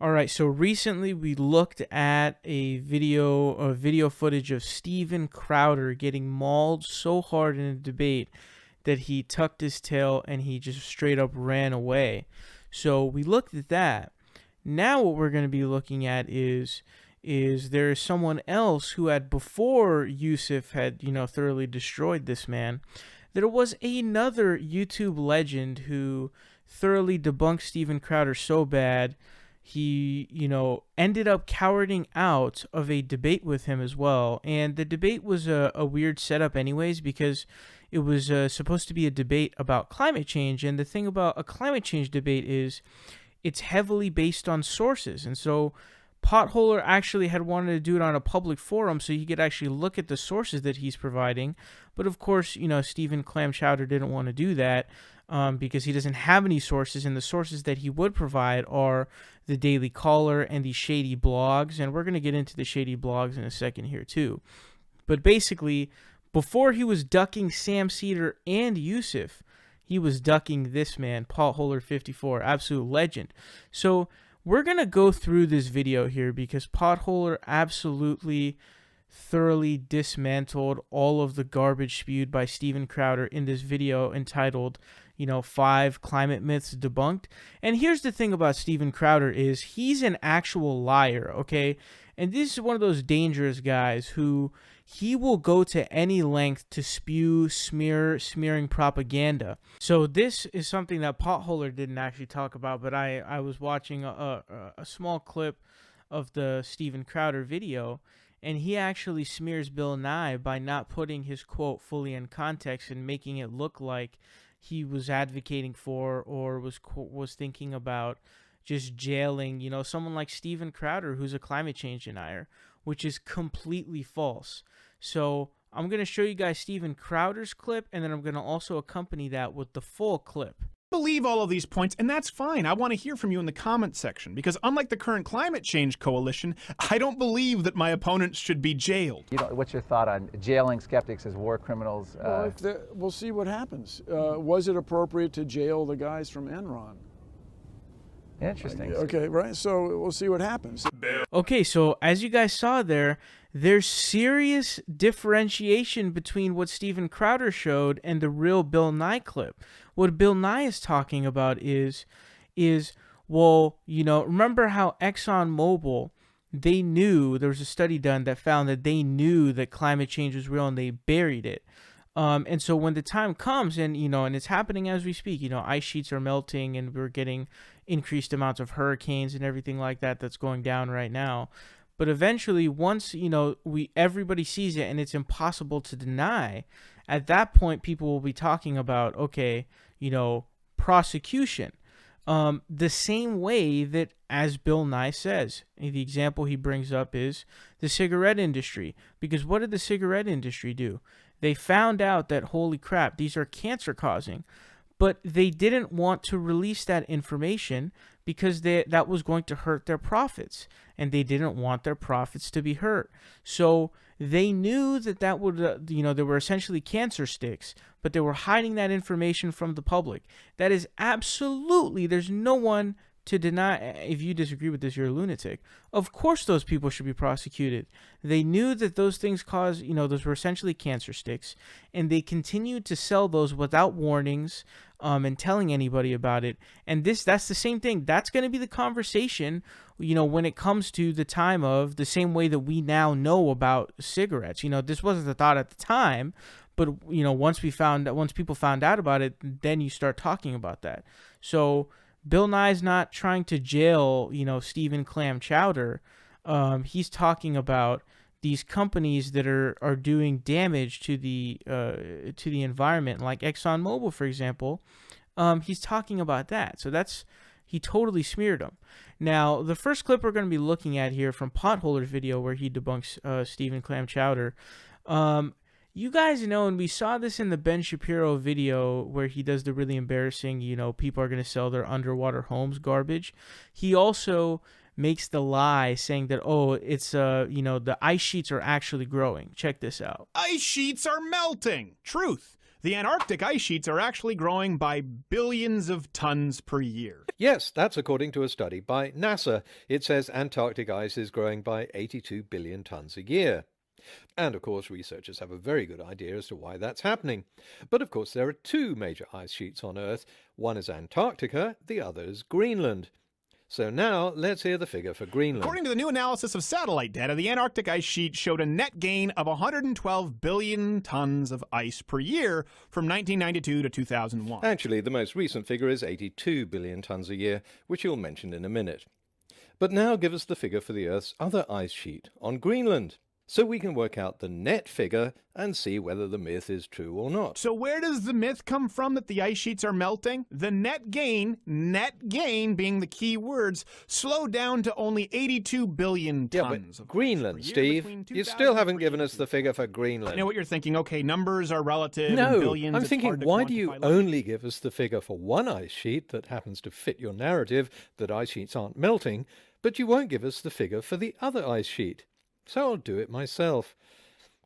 All right, so recently we looked at a video footage of Steven Crowder getting mauled so hard in a debate that he tucked his tail and he just straight up ran away. So we looked at that. Now what we're going to be looking at is there is someone else who had, before Yusuf had, thoroughly destroyed this man, there was another YouTube legend who thoroughly debunked Steven Crowder so bad he, ended up cowarding out of a debate with him as well. And the debate was a weird setup anyways, because it was supposed to be a debate about climate change. And the thing about a climate change debate is it's heavily based on sources. And so Potholer actually had wanted to do it on a public forum so you could actually look at the sources that he's providing. But of course, Stephen Clam Chowder didn't want to do that because he doesn't have any sources. And the sources that he would provide are the Daily Caller and the Shady blogs. And we're going to get into the Shady blogs in a second here too. But basically, before he was ducking Sam Cedar and Yusuf, he was ducking this man, Potholer 54, absolute legend. So we're going to go through this video here because Potholer absolutely thoroughly dismantled all of the garbage spewed by Steven Crowder in this video entitled, 5 Climate Myths Debunked. And here's the thing about Steven Crowder is he's an actual liar, okay? And this is one of those dangerous guys who he will go to any length to spew smearing propaganda. So this is something that Potholer didn't actually talk about, but I was watching a small clip of the Steven Crowder video, and he actually smears Bill Nye by not putting his quote fully in context and making it look like he was advocating for or was thinking about just jailing, someone like Steven Crowder, who's a climate change denier, which is completely false. So I'm going to show you guys Steven Crowder's clip, and then I'm going to also accompany that with the full clip. Believe all of these points, and that's fine. I want to hear from you in the comment section, because unlike the current climate change coalition, I don't believe that my opponents should be jailed. What's your thought on jailing skeptics as war criminals? Well, we'll see what happens. Was it appropriate to jail the guys from Enron? Interesting. Okay, right. So we'll see what happens. Okay, so as you guys saw there's serious differentiation between what Steven Crowder showed and the real Bill Nye clip. What Bill Nye is talking about is well, remember how ExxonMobil, they knew, there was a study done that found that they knew that climate change was real and they buried it. And so when the time comes and, and it's happening as we speak, ice sheets are melting and we're getting increased amounts of hurricanes and everything like that that's going down right now. But eventually, once, everybody sees it and it's impossible to deny, at that point, people will be talking about, okay, prosecution. The same way that, as Bill Nye says, the example he brings up is the cigarette industry. Because what did the cigarette industry do? They found out that, holy crap, these are cancer causing, but they didn't want to release that information because that was going to hurt their profits, and they didn't want their profits to be hurt. So they knew that would, they were essentially cancer sticks, but they were hiding that information from the public. That is absolutely, there's no one to deny. If you disagree with this, you're a lunatic. Of course those people should be prosecuted. They knew that those things caused, those were essentially cancer sticks, and they continued to sell those without warnings and telling anybody about it. And that's the same thing. That's going to be the conversation, when it comes to the time of the same way that we now know about cigarettes. This wasn't the thought at the time, but once people found out about it, then you start talking about that. So Bill Nye's not trying to jail, Steven Clam Chowder. He's talking about these companies that are doing damage to the environment, like ExxonMobil, for example. He's talking about that. So he totally smeared them. Now, the first clip we're going to be looking at here from Potholer's video where he debunks Steven Clam Chowder. You guys know, and we saw this in the Ben Shapiro video where he does the really embarrassing, people are going to sell their underwater homes garbage. He also makes the lie saying that, it's, the ice sheets are actually growing. Check this out. Ice sheets are melting. Truth. The Antarctic ice sheets are actually growing by billions of tons per year. Yes, that's according to a study by NASA. It says Antarctic ice is growing by 82 billion tons a year. And of course, researchers have a very good idea as to why that's happening. But of course, there are two major ice sheets on Earth. One is Antarctica, the other is Greenland. So now, let's hear the figure for Greenland. According to the new analysis of satellite data, the Antarctic ice sheet showed a net gain of 112 billion tons of ice per year from 1992 to 2001. Actually, the most recent figure is 82 billion tons a year, which you'll mention in a minute. But now give us the figure for the Earth's other ice sheet, on Greenland, so we can work out the net figure and see whether the myth is true or not. So where does the myth come from that the ice sheets are melting? The net gain being the key words, slowed down to only 82 billion tons. But Greenland, Steve, you still haven't given us the figure for Greenland. I know what you're thinking. Okay, numbers are relative. No, and billions, I'm it's thinking, hard to why do you quantify. only give us the figure for one ice sheet that happens to fit your narrative that ice sheets aren't melting, but you won't give us the figure for the other ice sheet? So I'll do it myself.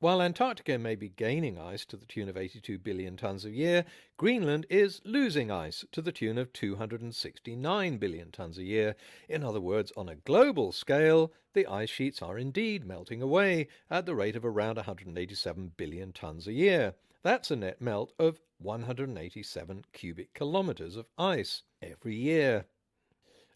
While Antarctica may be gaining ice to the tune of 82 billion tons a year, Greenland is losing ice to the tune of 269 billion tons a year. In other words, on a global scale, the ice sheets are indeed melting away at the rate of around 187 billion tons a year. That's a net melt of 187 cubic kilometers of ice every year.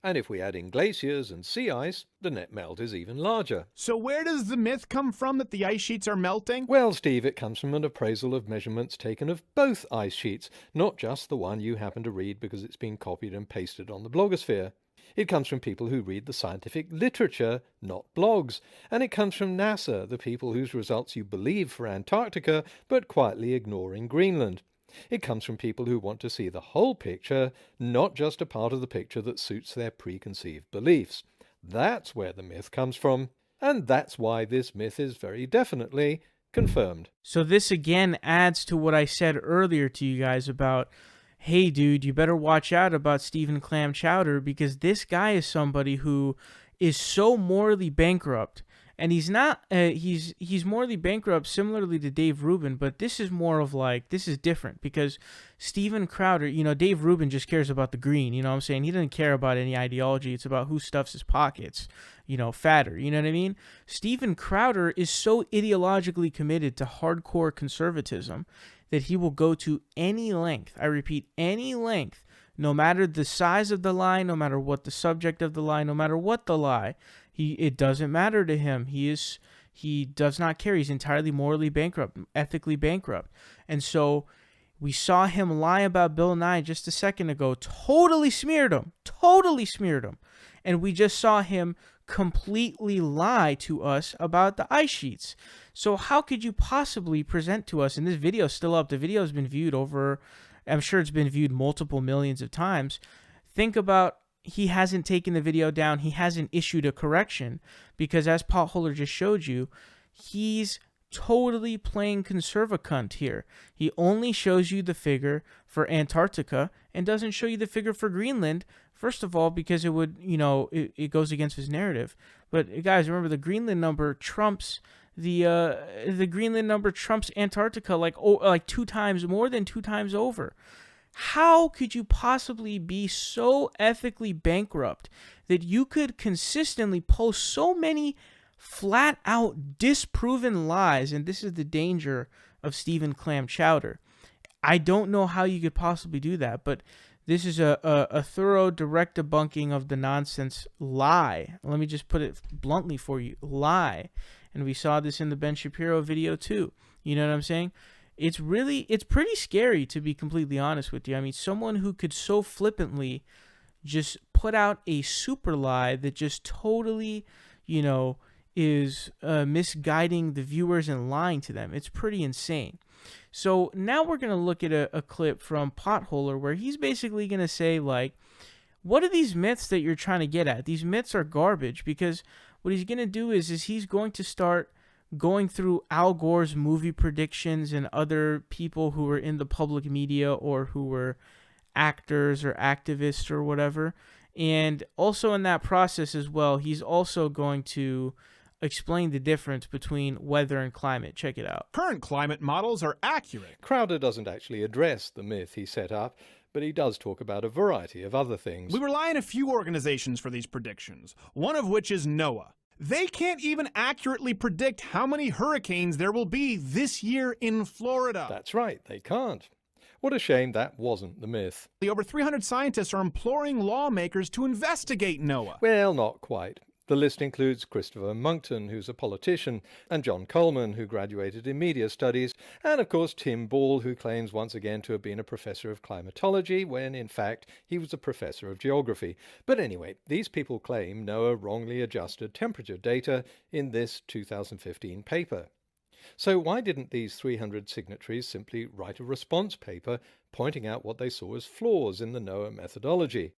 And if we add in glaciers and sea ice, the net melt is even larger. So where does the myth come from that the ice sheets are melting? Well, Steve, it comes from an appraisal of measurements taken of both ice sheets, not just the one you happen to read because it's been copied and pasted on the blogosphere. It comes from people who read the scientific literature, not blogs. And it comes from NASA, the people whose results you believe for Antarctica, but quietly ignoring Greenland. It comes from people who want to see the whole picture, not just a part of the picture that suits their preconceived beliefs. That's where the myth comes from, and that's why this myth is very definitely confirmed. So this again adds to what I said earlier to you guys about, hey dude, you better watch out about Stephen Clam Chowder, because this guy is somebody who is so morally bankrupt. And he's not, he's morally bankrupt similarly to Dave Rubin, but this is more of like, this is different because Steven Crowder, you know, Dave Rubin just cares about the green, you know what I'm saying? He doesn't care about any ideology. It's about who stuffs his pockets, you know, fatter, you know what I mean? Steven Crowder is so ideologically committed to hardcore conservatism that he will go to any length, I repeat, any length, no matter the size of the lie, no matter what the subject of the lie, no matter what the lie, it doesn't matter to him. He does not care. He's entirely morally bankrupt, ethically bankrupt. And so we saw him lie about Bill Nye just a second ago, totally smeared him. And we just saw him completely lie to us about the ice sheets. So how could you possibly present to us, and this video is still up, the video has been viewed over, I'm sure it's been viewed multiple millions of times. Think about, he hasn't taken the video down. He hasn't issued a correction because, as Potholer just showed you, he's totally playing conservacunt here. He only shows you the figure for Antarctica and doesn't show you the figure for Greenland. First of all, because it would, you know, it goes against his narrative. But guys, remember the Greenland number trumps the Greenland number trumps Antarctica like more than two times over. How could you possibly be so ethically bankrupt that you could consistently post so many flat-out disproven lies? And this is the danger of Stephen Clam Chowder. I don't know how you could possibly do that, but this is a thorough, direct debunking of the nonsense lie. Let me just put it bluntly for you. Lie. And we saw this in the Ben Shapiro video too. You know what I'm saying? It's pretty scary, to be completely honest with you. I mean, someone who could so flippantly just put out a super lie that just totally, you know, is misguiding the viewers and lying to them. It's pretty insane. So now we're going to look at a clip from Potholer where he's basically going to say, like, what are these myths that you're trying to get at? These myths are garbage, because what he's going to do is he's going to start going through Al Gore's movie predictions and other people who were in the public media or who were actors or activists or whatever. And also in that process as well, he's also going to explain the difference between weather and climate. Check it out. Current climate models are accurate. Crowder doesn't actually address the myth he set up, but he does talk about a variety of other things. We rely on a few organizations for these predictions, one of which is NOAA. They can't even accurately predict how many hurricanes there will be this year in Florida. That's right, they can't. What a shame that wasn't the myth. Over 300 scientists are imploring lawmakers to investigate NOAA. Well, not quite. The list includes Christopher Monckton, who's a politician, and John Coleman, who graduated in media studies, and of course Tim Ball, who claims once again to have been a professor of climatology, when in fact he was a professor of geography. But anyway, these people claim NOAA wrongly adjusted temperature data in this 2015 paper. So why didn't these 300 signatories simply write a response paper pointing out what they saw as flaws in the NOAA methodology?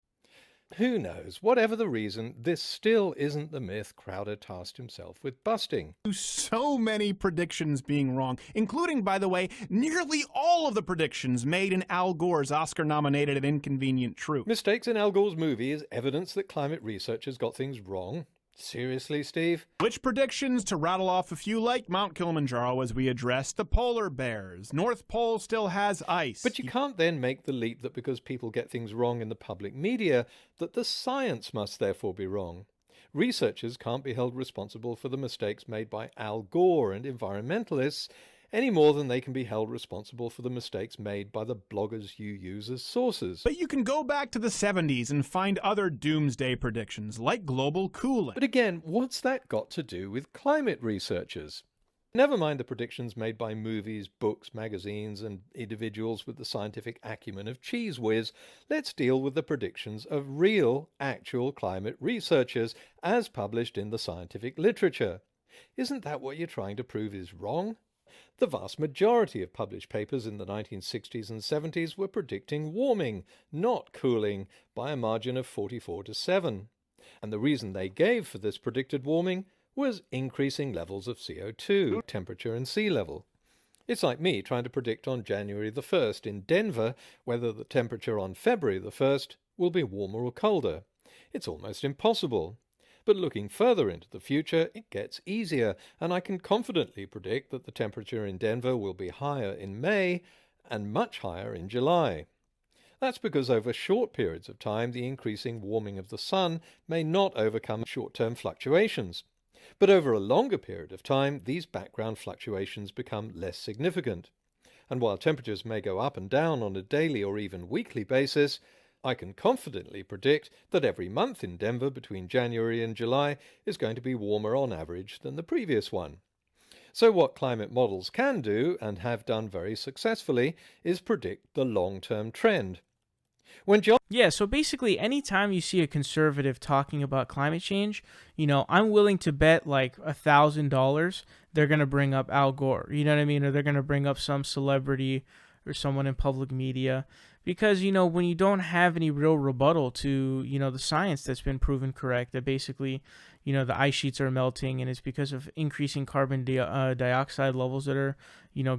Who knows? Whatever the reason, this still isn't the myth Crowder tasked himself with busting. So many predictions being wrong, including, by the way, nearly all of the predictions made in Al Gore's Oscar-nominated An Inconvenient Truth. Mistakes in Al Gore's movie is evidence that climate researchers got things wrong? Seriously, Steve? Which predictions, to rattle off a few, like Mount Kilimanjaro as we addressed, the polar bears. North Pole still has ice. But you can't then make the leap that because people get things wrong in the public media, that the science must therefore be wrong. Researchers can't be held responsible for the mistakes made by Al Gore and environmentalists any more than they can be held responsible for the mistakes made by the bloggers you use as sources. But you can go back to the 70s and find other doomsday predictions, like global cooling. But again, what's that got to do with climate researchers? Never mind the predictions made by movies, books, magazines, and individuals with the scientific acumen of Cheese Whiz. Let's deal with the predictions of real, actual climate researchers as published in the scientific literature. Isn't that what you're trying to prove is wrong? The vast majority of published papers in the 1960s and 70s were predicting warming, not cooling, by a margin of 44-7. And the reason they gave for this predicted warming was increasing levels of CO2, temperature and sea level. It's like me trying to predict on January the 1st in Denver whether the temperature on February the 1st will be warmer or colder. It's almost impossible. But looking further into the future, it gets easier, and I can confidently predict that the temperature in Denver will be higher in May and much higher in July. That's because over short periods of time, the increasing warming of the sun may not overcome short-term fluctuations. But over a longer period of time, these background fluctuations become less significant. And while temperatures may go up and down on a daily or even weekly basis, I can confidently predict that every month in Denver between January and July is going to be warmer on average than the previous one. So what climate models can do, and have done very successfully, is predict the long-term trend. Yeah, so basically anytime you see a conservative talking about climate change, I'm willing to bet like $1,000 they're going to bring up Al Gore, you know what I mean? Or they're going to bring up some celebrity or someone in public media. Because, when you don't have any real rebuttal to, the science that's been proven correct, that basically, the ice sheets are melting and it's because of increasing carbon dioxide levels that are,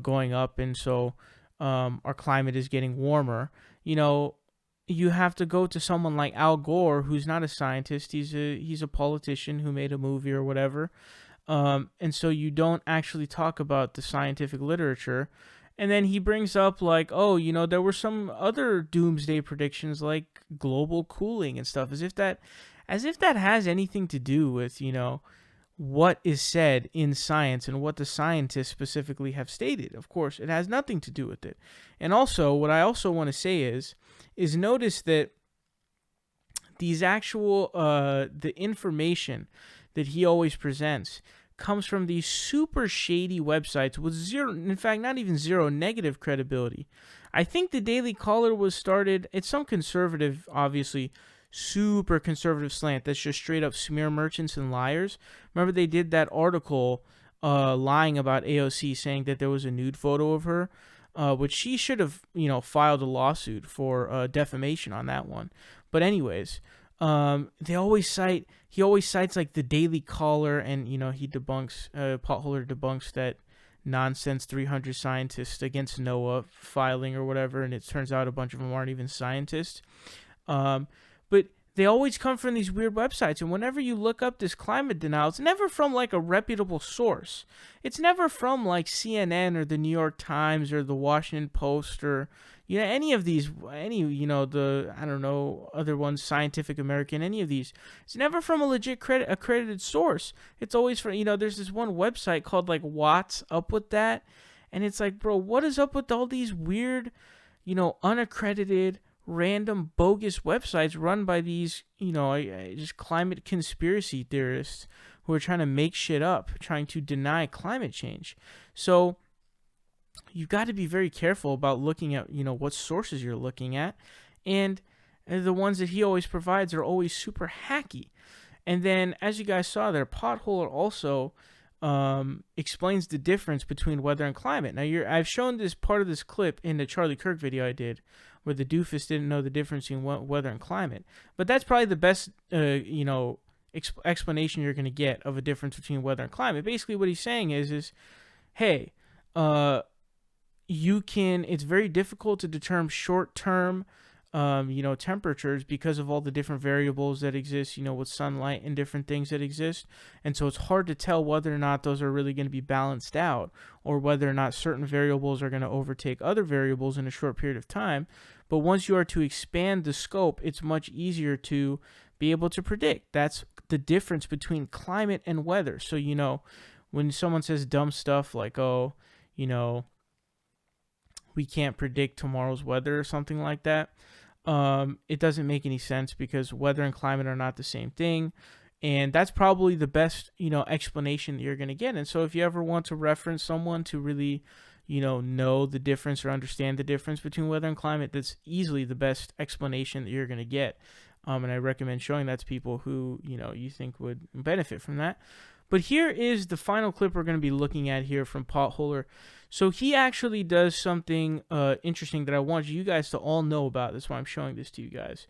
going up. And so our climate is getting warmer. You have to go to someone like Al Gore, who's not a scientist. He's a politician who made a movie or whatever. And so you don't actually talk about the scientific literature. And then he brings up like, there were some other doomsday predictions like global cooling and stuff, as if that has anything to do with, what is said in science and what the scientists specifically have stated. Of course, it has nothing to do with it. And also, what I also want to say is notice that these actual, the information that he always presents comes from these super shady websites with zero, in fact, not even zero, negative credibility. I think the Daily Caller was started, it's some conservative, obviously, super conservative slant that's just straight up smear merchants and liars. Remember they did that article lying about AOC, saying that there was a nude photo of her, which she should have, filed a lawsuit for defamation on that one. But anyways, he always cites like the Daily Caller, and he debunks, Potholder debunks that nonsense 300 scientists against NOAA filing or whatever, and it turns out a bunch of them aren't even scientists. But they always come from these weird websites. And whenever you look up this climate denial, it's never from like a reputable source. It's never from like CNN or the New York Times or the Washington Post or, any of these, the, I don't know, other ones, Scientific American, any of these. It's never from a legit accredited source. It's always from, there's this one website called like What's Up With That. And it's like, bro, what is up with all these weird, unaccredited, random, bogus websites run by these, just climate conspiracy theorists who are trying to make shit up, trying to deny climate change. So you've got to be very careful about looking at, what sources you're looking at. And the ones that he always provides are always super hacky. And then, as you guys saw there, Potholer also explains the difference between weather and climate. Now, I've shown this part of this clip in the Charlie Kirk video I did, where the doofus didn't know the difference in weather and climate. But that's probably the best, explanation you're going to get of a difference between weather and climate. Basically, what he's saying is, hey, it's very difficult to determine short-term, temperatures because of all the different variables that exist, with sunlight and different things that exist. And so it's hard to tell whether or not those are really going to be balanced out, or whether or not certain variables are going to overtake other variables in a short period of time. But once you are to expand the scope, it's much easier to be able to predict. That's the difference between climate and weather. So, when someone says dumb stuff like, we can't predict tomorrow's weather or something like that, it doesn't make any sense, because weather and climate are not the same thing. And that's probably the best, explanation that you're going to get. And so if you ever want to reference someone to really, know the difference or understand the difference between weather and climate, that's easily the best explanation that you're going to get. And I recommend showing that to people who, you think would benefit from that. But here is the final clip we're going to be looking at here from Potholer. So he actually does something interesting that I want you guys to all know about. That's why I'm showing this to you guys.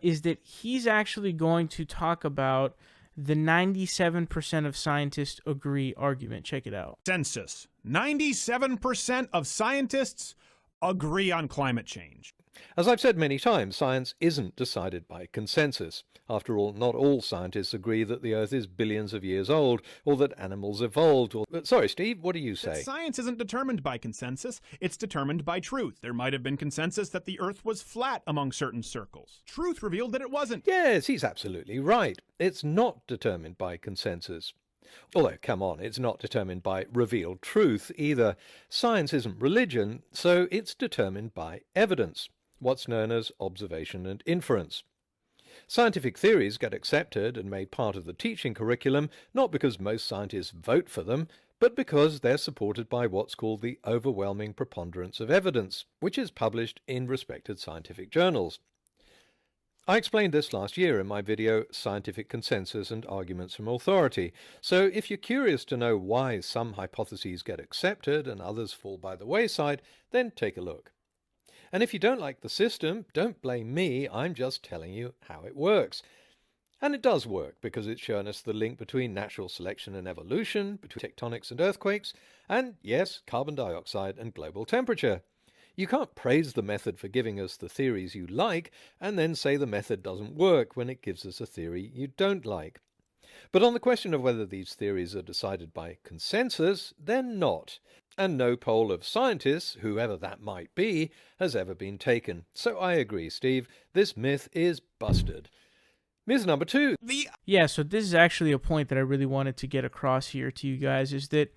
Is that he's actually going to talk about the 97% of scientists agree argument. Check it out. Census. 97% of scientists agree on climate change. As I've said many times, science isn't decided by consensus. After all, not all scientists agree that the Earth is billions of years old, or that animals evolved, or... Sorry, Steve, what do you say? That science isn't determined by consensus, it's determined by truth. There might have been consensus that the Earth was flat among certain circles. Truth revealed that it wasn't. Yes, he's absolutely right. It's not determined by consensus. Although, come on, it's not determined by revealed truth either. Science isn't religion, so it's determined by evidence, what's known as observation and inference. Scientific theories get accepted and made part of the teaching curriculum not because most scientists vote for them, but because they're supported by what's called the overwhelming preponderance of evidence, which is published in respected scientific journals. I explained this last year in my video, Scientific Consensus and Arguments from Authority, so if you're curious to know why some hypotheses get accepted and others fall by the wayside, then take a look. And if you don't like the system, don't blame me, I'm just telling you how it works. And it does work, because it's shown us the link between natural selection and evolution, between tectonics and earthquakes, and yes, carbon dioxide and global temperature. You can't praise the method for giving us the theories you like, and then say the method doesn't work when it gives us a theory you don't like. But on the question of whether these theories are decided by consensus, they're not. And no poll of scientists, whoever that might be, has ever been taken. So I agree, Steve, this myth is busted. Myth number 2. Yeah, so this is actually a point that I really wanted to get across here to you guys, is that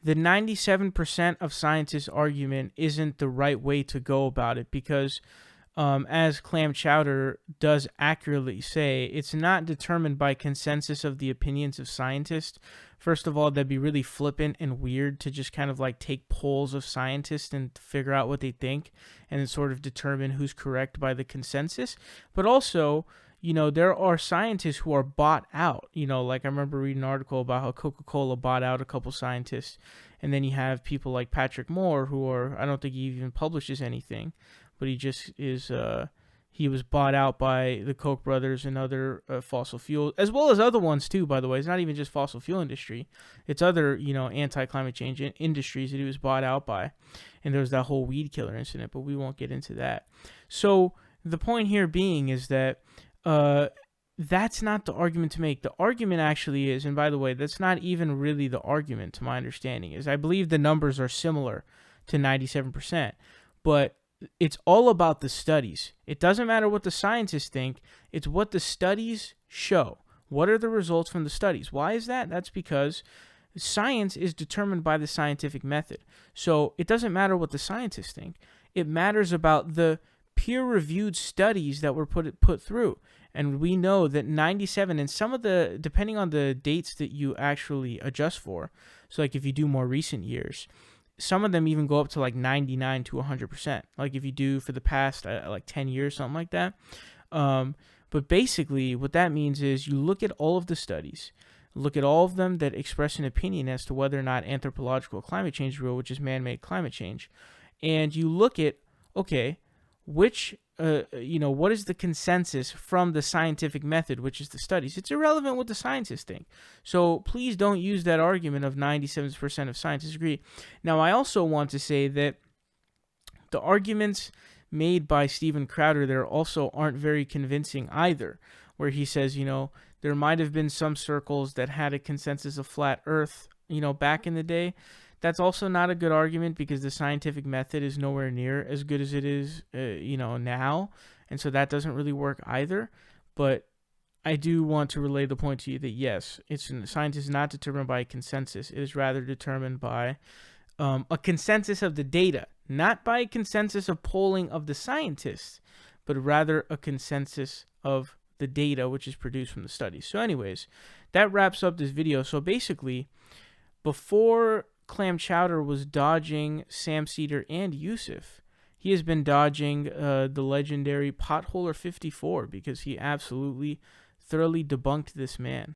the 97% of scientists' argument isn't the right way to go about it, because as Clam Chowder does accurately say, it's not determined by consensus of the opinions of scientists. First of all, that'd be really flippant and weird to just kind of like take polls of scientists and figure out what they think and then sort of determine who's correct by the consensus. But also, there are scientists who are bought out. Like I remember reading an article about how Coca-Cola bought out a couple scientists. And then you have people like Patrick Moore, who I don't think he even publishes anything, but he just is, he was bought out by the Koch brothers and other fossil fuel, as well as other ones too, by the way. It's not even just fossil fuel industry. It's other, anti-climate change industries that he was bought out by. And there was that whole weed killer incident, but we won't get into that. So the point here being is that That's not the argument to make. The argument actually is, and by the way, that's not even really the argument to my understanding, is I believe the numbers are similar to 97%, but it's all about the studies. It doesn't matter what the scientists think, it's what the studies show. What are the results from the studies? Why is that? That's because science is determined by the scientific method. So it doesn't matter what the scientists think. It matters about the peer-reviewed studies that were put through. And we know that 97, and some of the, depending on the dates that you actually adjust for, so like if you do more recent years, some of them even go up to like 99 to 100%. Like if you do for the past like 10 years, something like that. But basically what that means is you look at all of the studies, look at all of them that express an opinion as to whether or not anthropological climate change is real, which is man-made climate change. And you look at, okay, which, what is the consensus from the scientific method, which is the studies? It's irrelevant what the scientists think. So please don't use that argument of 97% of scientists agree. Now, I also want to say that the arguments made by Steven Crowder there also aren't very convincing either, where he says, there might have been some circles that had a consensus of flat Earth, back in the day. That's also not a good argument because the scientific method is nowhere near as good as it is, now. And so that doesn't really work either. But I do want to relay the point to you that, yes, science is not determined by a consensus. It is rather determined by a consensus of the data, not by a consensus of polling of the scientists, but rather a consensus of the data which is produced from the studies. So anyways, that wraps up this video. So basically, before Clam Chowder was dodging Sam Cedar and Yusuf, he has been dodging the legendary Potholer 54 because he absolutely thoroughly debunked this man.